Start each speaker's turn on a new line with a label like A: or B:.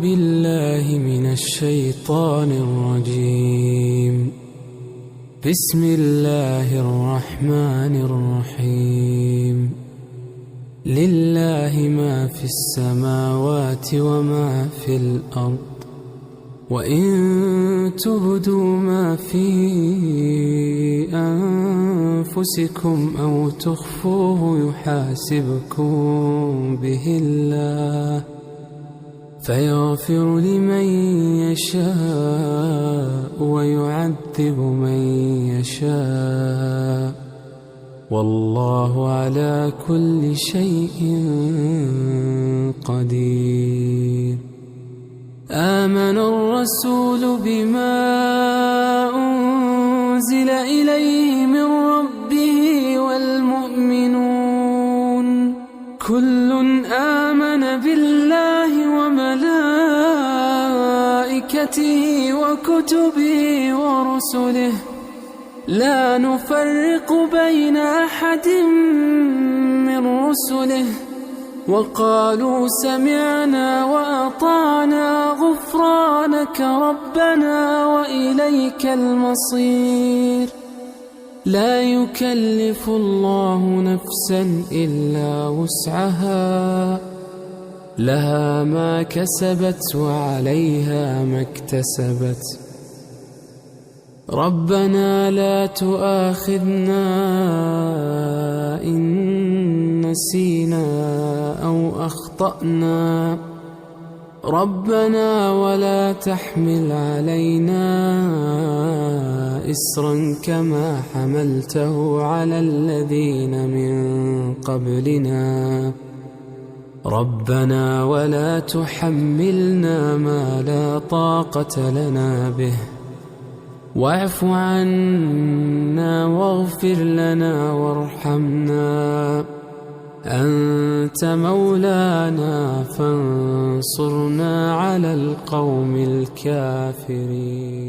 A: بالله من الشيطان الرجيم. بسم الله الرحمن الرحيم. لله ما في السماوات وما في الأرض، وإن تبدوا ما في أنفسكم أو تخفوه يحاسبكم به الله، فيغفر لمن يشاء ويعذب من يشاء، والله على كل شيء قدير. آمن الرسول بما أنزل إليه من ربه والمؤمنون كل آمن بالله وملائكته وكتبه ورسله لا نفرق بين أحد من رسله، وقالوا سمعنا وأطعنا غفرانك ربنا وإليك المصير. لا يكلف الله نفسا إلا وسعها، لها ما كسبت وعليها ما اكتسبت. ربنا لا تؤاخذنا إن نسينا أو أخطأنا، ربنا ولا تحمل علينا إصرا كما حملته على الذين من قبلنا، ربنا ولا تحملنا ما لا طاقة لنا به، واعف عنا واغفر لنا وارحمنا، أنت مولانا فانصرنا على القوم الكافرين.